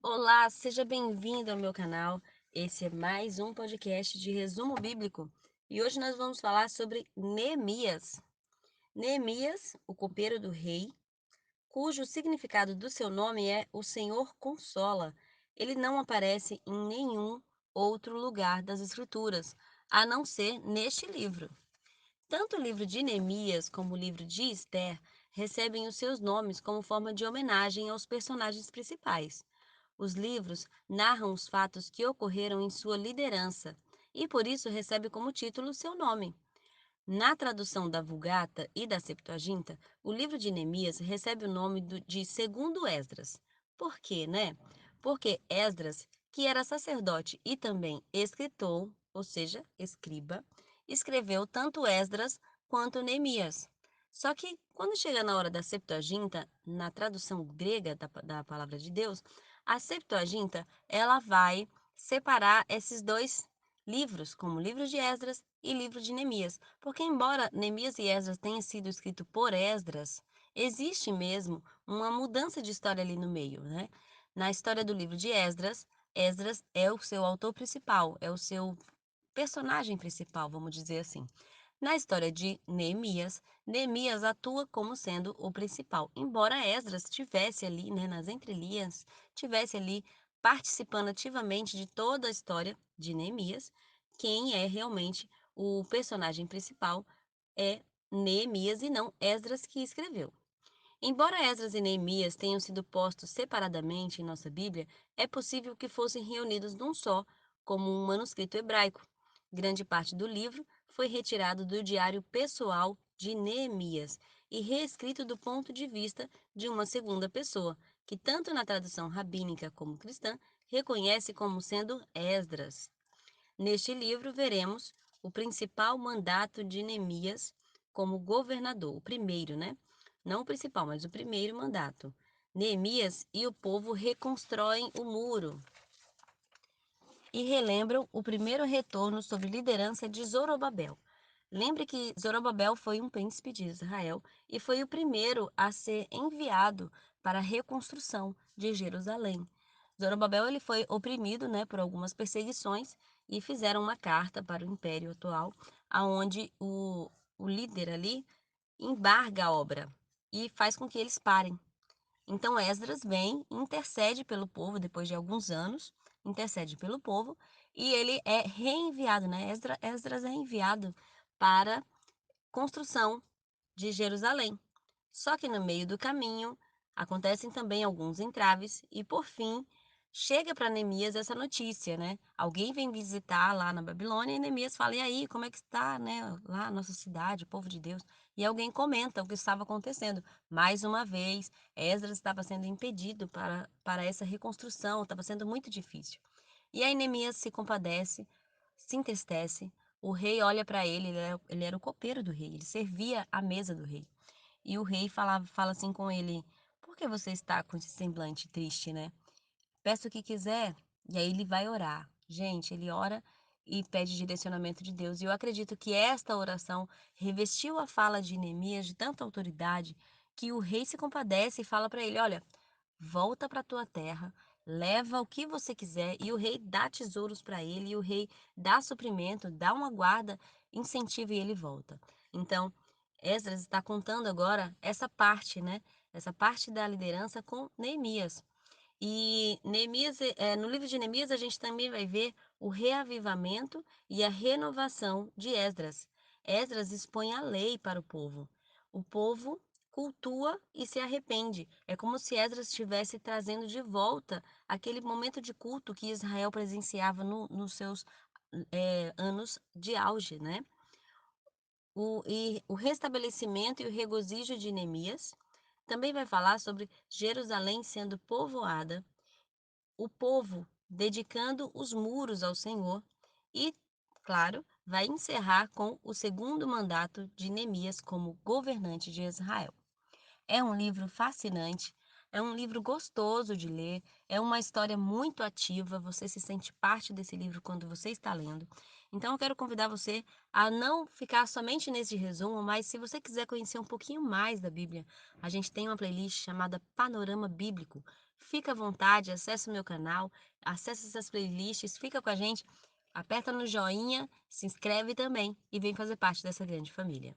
Olá, seja bem-vindo ao meu canal. Esse é mais um podcast de resumo bíblico e hoje nós vamos falar sobre Neemias. Neemias, o copeiro do rei, cujo significado do seu nome é o Senhor consola. Ele não aparece em nenhum outro lugar das Escrituras, a não ser neste livro. Tanto o livro de Neemias como o livro de Esther recebem os seus nomes como forma de homenagem aos personagens principais. Os livros narram os fatos que ocorreram em sua liderança e por isso recebe como título seu nome. Na tradução da Vulgata e da Septuaginta, o livro de Neemias recebe o nome de Segundo Esdras. Por quê, né? Porque Esdras, que era sacerdote e também escritor, ou seja, escriba, escreveu tanto Esdras quanto Neemias. Só que quando chega na hora da Septuaginta, na tradução grega da palavra de Deus, a Septuaginta ela vai separar esses dois livros, como o livro de Esdras e livro de Neemias, porque embora Neemias e Esdras tenham sido escritos por Esdras, existe mesmo uma mudança de história ali no meio, né? Na história do livro de Esdras, Esdras é o seu autor principal, é o seu personagem principal, vamos dizer assim. Na história de Neemias, Neemias atua como sendo o principal, embora Esdras tivesse ali, né, nas entrelinhas, tivesse ali participando ativamente de toda a história de Neemias. Quem é realmente o personagem principal é Neemias e não Esdras que escreveu. Embora Esdras e Neemias tenham sido postos separadamente em nossa Bíblia, é possível que fossem reunidos num só, como um manuscrito hebraico. Grande parte do livro foi retirado do diário pessoal de Neemias e reescrito do ponto de vista de uma segunda pessoa, que tanto na tradução rabínica como cristã reconhece como sendo Esdras. Neste livro veremos o principal mandato de Neemias como governador, o primeiro, né? Não o principal, mas o primeiro mandato. Neemias e o povo reconstroem o muro e relembram o primeiro retorno sob liderança de Zorobabel. Lembre que Zorobabel foi um príncipe de Israel e foi o primeiro a ser enviado para a reconstrução de Jerusalém. Zorobabel ele foi oprimido, né, por algumas perseguições e fizeram uma carta para o império atual, aonde o líder ali embarga a obra e faz com que eles parem. Então Esdras vem, intercede pelo povo depois de alguns anos, intercede pelo povo e ele é reenviado, né? Esdras é enviado para construção de Jerusalém. Só que no meio do caminho acontecem também alguns entraves e por fim chega para Neemias essa notícia, né? Alguém vem visitar lá na Babilônia e Neemias fala: "E aí, como é que está, né, lá a nossa cidade, o povo de Deus?" E alguém comenta o que estava acontecendo. Mais uma vez, Esdras estava sendo impedido para essa reconstrução, estava sendo muito difícil. E aí Neemias se compadece, se entristece. O rei olha para ele, ele era o copeiro do rei, ele servia à mesa do rei. E o rei fala assim com ele: "Por que você está com esse semblante triste, né? Peça o que quiser." E aí ele vai orar. Gente, ele ora e pede direcionamento de Deus. E eu acredito que esta oração revestiu a fala de Neemias de tanta autoridade que o rei se compadece e fala para ele: "Olha, volta para a tua terra, leva o que você quiser." E o rei dá tesouros para ele, e o rei dá suprimento, dá uma guarda, incentiva e ele volta. Então, Esdras está contando agora essa parte, né? Essa parte da liderança com Neemias. E Neemias, no livro de Neemias, a gente também vai ver o reavivamento e a renovação de Esdras. Esdras expõe a lei para o povo. O povo cultua e se arrepende. É como se Esdras estivesse trazendo de volta aquele momento de culto que Israel presenciava nos seus anos de auge, né? O restabelecimento e o regozijo de Neemias. Também vai falar sobre Jerusalém sendo povoada, o povo dedicando os muros ao Senhor e, claro, vai encerrar com o segundo mandato de Neemias como governante de Israel. É um livro fascinante. É um livro gostoso de ler, é uma história muito ativa, você se sente parte desse livro quando você está lendo. Então eu quero convidar você a não ficar somente nesse resumo, mas se você quiser conhecer um pouquinho mais da Bíblia, a gente tem uma playlist chamada Panorama Bíblico. Fica à vontade, acesse o meu canal, acesse essas playlists, fica com a gente, aperta no joinha, se inscreve também e vem fazer parte dessa grande família.